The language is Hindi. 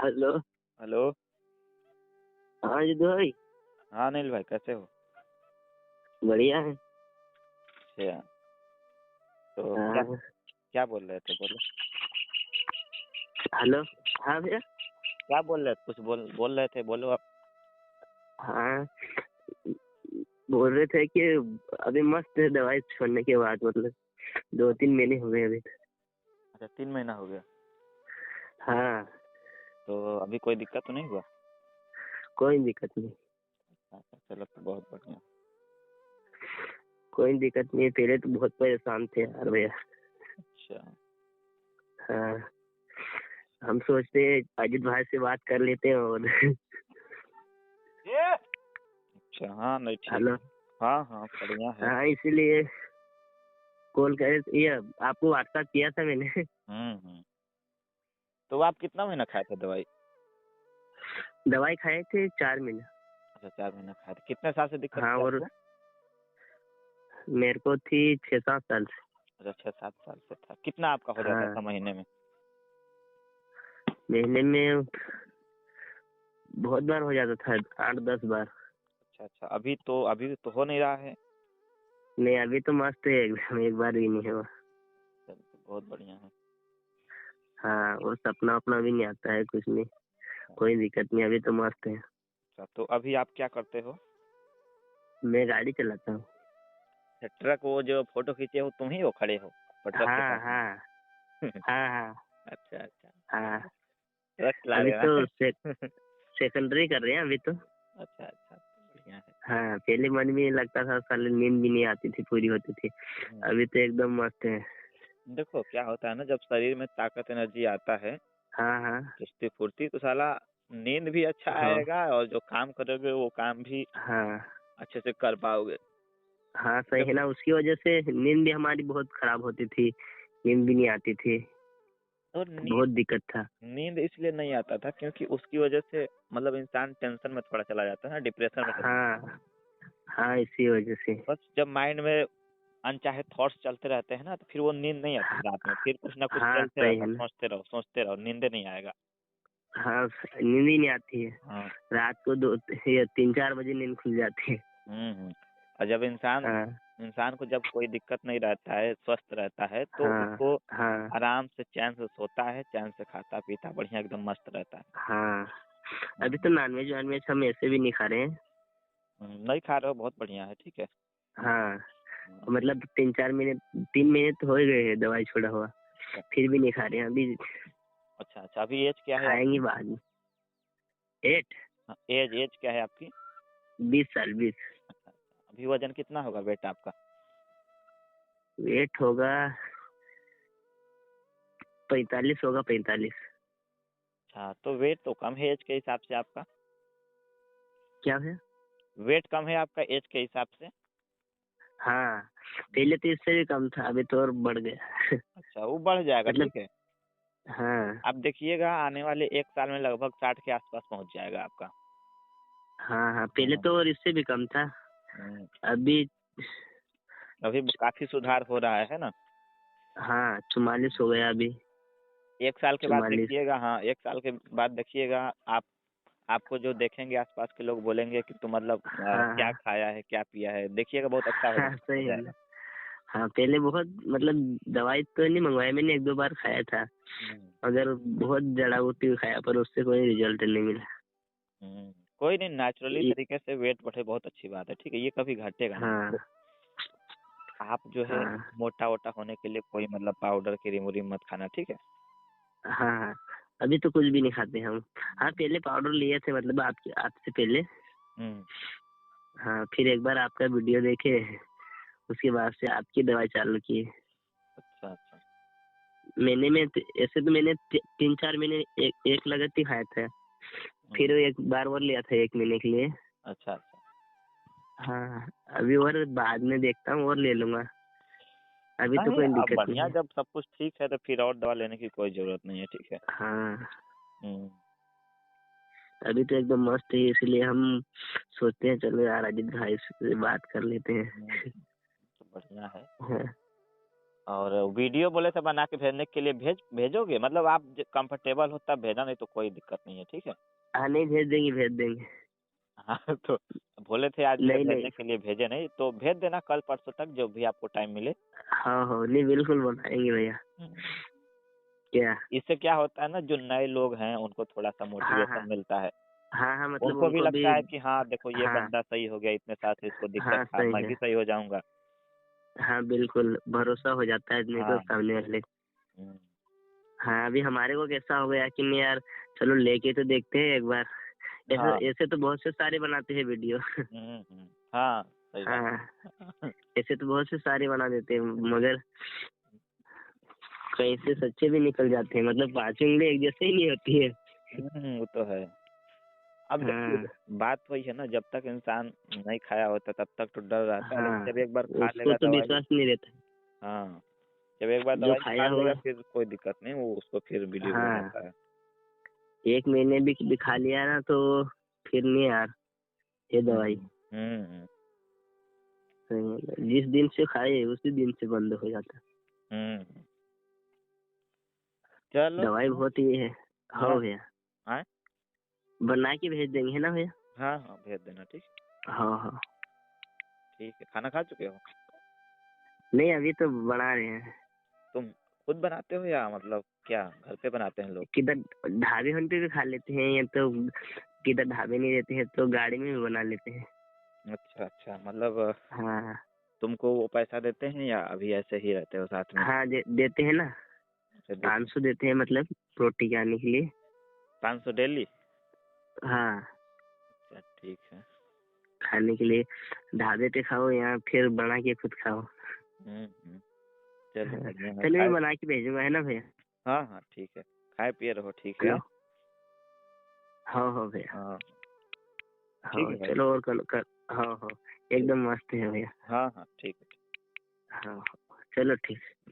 हेलो। हेलो। हाँ जी भाई। हाँ अनिल भाई, कैसे हो? बढ़िया है। अच्छा, तो क्या हाँ। क्या बोल रहे थे, बोलो। हेलो। हाँ भैया। क्या बोल रहे थे, कुछ बोल रहे थे, बोलो आप। हाँ, बोल रहे थे कि अभी मस्त है दवाई छोड़ने के बाद, मतलब 2-3 महीने हो गए अभी। अच्छा, 3 महीना हो गया। हाँ, तो अभी कोई दिक्कत तो नहीं हुआ? कोई दिक्कत नहीं। अच्छा, चलो तो बहुत बढ़िया। कोई दिक्कत नहीं है, पहले तो बहुत परेशान थे यार भैया। अच्छा। हाँ, हम सोचते हैं अजित भाई से बात कर लेते हैं और अच्छा, हाँ नहीं ठीक हेलो। है। हाँ हाँ, बढ़िया है। हाँ, इसीलिए कॉल करे, ये आपको व्हाट्सएप किया था मैंने। तो आप कितना महीना खाए थे दवाई? दवाई खाए थे 4 महीने। अच्छा, 4 महीना खाए थे। कितने साल से दिक्कत हाँ, थी और आपको? मेरे को थी 6-7 साल से। अच्छा, 6-7 साल से था। कितना आपका हो जाता हाँ, था महीने में? महीने में बहुत बार हो जाता था, 8-10 बार। अच्छा अच्छा, अभी तो हो नहीं रहा है। नहीं, अभी तो मस्त है एकदम, एक बार भी नहीं हुआ। चलो, तो बहुत बढ़िया है। हाँ, और सपना अपना भी नहीं आता है कुछ नहीं। कोई दिक्कत नहीं, अभी तो मस्त है। अच्छा, तो अभी आप क्या करते हो? मैं गाड़ी चलाता हूँ। अच्छा, ट्रक वो जो फोटो खींचे हो तुम ही हो, खड़े हो और ट्रक के हाँ पास में? हाँ। हाँ हाँ। अच्छा अच्छा, हाँ, ट्रक चला अभी रहे हो तो ना? सेकेंडरी कर रहे हैं अभी तो। अच्छा अच्छा, तो बढ़िया है। हाँ, पहले मन में लगता था, साले नींद भी नहीं आती थी, पूरी होती थी। हम्म, अभी तो एकदम मस्त है। देखो क्या होता है ना, जब शरीर में ताकत एनर्जी आता है, हाँ हाँ। चुस्ती फुर्ती, तो साला नींद भी अच्छा हाँ आएगा और जो काम करोगे वो काम भी हाँ। अच्छे से कर पाओगे। हाँ, सही है देखो, ना, उसकी वजह से नींद भी हमारी बहुत खराब होती थी। नींद भी नहीं आती थी। और नींद बहुत दिक्कत था। नींद इसलिए नहीं आता था क्योंकि उसकी वजह से मतलब इंसान टेंशन में थोड़ा चला जाता है ना, डिप्रेशन में चला जाता है। हाँ हाँ, इसी वजह से। बस जब माइंड में अनचाहे थॉट्स चलते रहते हैं ना, तो फिर वो नींद नहीं आती रात में, फिर कुछ ना कुछ हाँ, चलते सही रहता है है, ना। सोचते रहो, नींद नहीं आएगा। हाँ, नींद ही नहीं आती है। हाँ। रात को 3-4 बजे नींद खुल जाती है। और जब इंसान हाँ इंसान को जब कोई दिक्कत नहीं रहता है, स्वस्थ रहता है, तो हाँ। उसको हाँ आराम से चैन से सोता है, चैन से खाता पीता बढ़िया एकदम मस्त रहता है। हाँ। हाँ। अभी तो नॉनवेज वानवेज हम ऐसे भी नहीं खा रहे हैं। नहीं खा रहे हो, बहुत बढ़िया है, ठीक है। हाँ, हम्म, मतलब 3-4 महीने, 3 महीने तो हो ही गए हैं दवाई छोड़ा हुआ। अच्छा फिर भी नहीं खा रहे हैं अभी। अच्छा अच्छा, अभी एज क्या है खाएंगे आपकी? बाद में। 8। हाँ, एज क्या है आपकी? 20 साल, 20। अच्छा अच्छा, अभी वजन कितना होगा बेटा आपका? वेट होगा 45, होगा 45। अच्छा, तो वेट तो कम है एज के हिसाब से आपका। क्या है? वेट कम है आपका एज के हिसाब से। हाँ, पहले तो इससे भी कम था, अभी तो और बढ़ गया। अच्छा, वो बढ़ जाएगा, मतलब। ठीक है। हाँ आप देखिएगा आने वाले 1 साल में लगभग 60 के आसपास पहुंच जाएगा आपका। हाँ। हाँ, पहले हाँ। तो और इससे भी कम था। हम्म, अभी। अभी काफी सुधार हो रहा है ना। हाँ, 44 हो गया अभी। 1 साल के बाद 44। देखिएगा, हाँ 1 साल के बाद देखिएगा आप, आपको जो देखेंगे आसपास के लोग बोलेंगे कि तू मतलब हाँ क्या हाँ। खाया है, क्या पिया है, देखिएगा बहुत अच्छा हाँ, हो सही है जाएगा। ना। हाँ, पहले बहुत, मतलब दवाई तो नहीं मंगवाया मैंने, 1-2 बार खाया था। हम्म, मगर बहुत जड़ा बूटी खाया, पर उससे कोई रिजल्ट नहीं मिला। कोई नहीं, नेचुरली ये- तरीके से वेट बढ़े बहुत अच्छी बात है, ठीक है, ये कभी घटेगा नहीं। हाँ तो आप जो है हाँ। मोटा वोटा होने के लिए कोई मतलब पाउडर क्रीम व्रीम मत खाना, ठीक है। हाँ हाँ, अभी तो कुछ भी नहीं खाते हम। हाँ, पहले पाउडर लिए थे, मतलब आपसे पहले। हम्म, हाँ, फिर एक बार आपका वीडियो देखे, उसके बाद से आपकी दवाई चालू की। अच्छा अच्छा। महीने में ऐसे तो मैंने 3-4 महीने एक लगातार खाया था। फिर हम्म, एक बार और लिया था 1 महीने के लिए। अच्छा अच्छा। हाँ, अभी और बाद में देखता हूँ और ले लूंगा। अभी तो नहीं, कोई अब दिक्कत नहीं बढ़िया, है। जब सब कुछ ठीक है तो फिर और दवा लेने की कोई जरूरत नहीं है, ठीक है। हाँ, हम्म, अभी तो एकदम मस्त है, इसलिए हम सोचते हैं चलो यार अजित भाई से बात कर लेते हैं। तो बढ़िया है। हाँ और वीडियो बोले थे बना के भेजने के लिए, भेजोगे? मतलब आप कंफर्टेबल हो तब भेजना, नहीं तो कोई दिक्कत नहीं है, ठीक है। हाँ नहीं, भेज देंगे भेज देंगे। हाँ तो बोले थे आज नहीं भेजने नहीं। के लिए, भेजे नहीं, तो भेज देना कल परसों तक, जो भी आपको टाइम मिले। हाँ हाँ, नहीं बिल्कुल बनाएंगे भैया। क्या? इससे क्या होता है ना, जो नए लोग हैं उनको थोड़ा सा हाँ हाँ। मोटिवेशन मिलता है। हाँ हाँ, मतलब उनको भी उनको भी। लगता है कि हाँ देखो ये हाँ बंदा सही हो गया, इतने साल से इसको दिक्कत हाँ, था, सही मैं है। भी सही हो जाऊंगा। हाँ बिल्कुल, भरोसा हो जाता है नहीं तो हाँ। सामने वाले। हम्म, हाँ, अभी हमारे को कैसा हो गया कि नहीं यार, चलो लेके तो देखते हैं एक बार। हाँ। ऐसे ऐसे तो बहुत से सारे बनाते हैं वीडियो। हाँ सही बात। हाँ, ऐसे तो बहुत से सारे बना देते हैं, मगर कहीं से सच्चे भी निकल जाते हैं, मतलब पांचों उंगली एक जैसे ही नहीं होती है। वो तो है। अब देखिए, हाँ बात वही है ना, जब तक इंसान नहीं खाया होता तब तक तो डर रहता है, लेकिन हाँ, जब एक बार खा उसको लेगा तो दवाई। विश्वास नहीं रहता। हाँ, जब एक बार जो दवाई खा खाया लेगा होगा। फिर कोई दिक्कत नहीं, वो उसको फिर बिलीव हो हाँ, जाता है। 1 महीने भी खा लिया ना तो फिर नहीं यार, ये दवाई हम्म जिस दिन से खाए उसी दिन से बंद हो जाता। हम्म चलो। दवाई बहुत ये है। हाँ हो भैया, हाँ बना के भेज देंगे है ना भैया? हाँ हाँ, भेज देना, ठीक। हाँ हाँ। ठीक है, खाना खा चुके हो? नहीं, अभी तो बना रहे हैं। तुम खुद बनाते हो या मतलब क्या घर पे बनाते हैं लोग? किधर ढाबे वहाँ पे खा लेते हैं, या तो किधर ढाबे नहीं रहते हैं तो गाड़ी में भी बना लेते हैं। अच्छा अच्छा, मतलब हाँ तुमको वो पैसा देते हैं या अभी ऐसे ही रहते हो साथ में? हाँ, देते हैं ना। अच्छा, देते 500 देते हैं, मतलब रोटी के आने के लिए। 500 डेली? हाँ, अच्छा ठीक है। खाने के लिए ढाबे पे खाओ या फिर बना के खुद खाओ। चलो हाँ, बढ़िया है, चलिए मैं खाए। बना के भेजूंगा है ना भैया? हाँ हाँ ठीक है, खाए पिए रहो, ठीक है। हेलो। हाँ हाँ भैया। हाँ ठीक हाँ है भाई। चलो, और कर। हाँ हाँ, एकदम मस्त है भैया। हाँ हाँ ठीक है। हाँ हाँ, चलो ठीक है।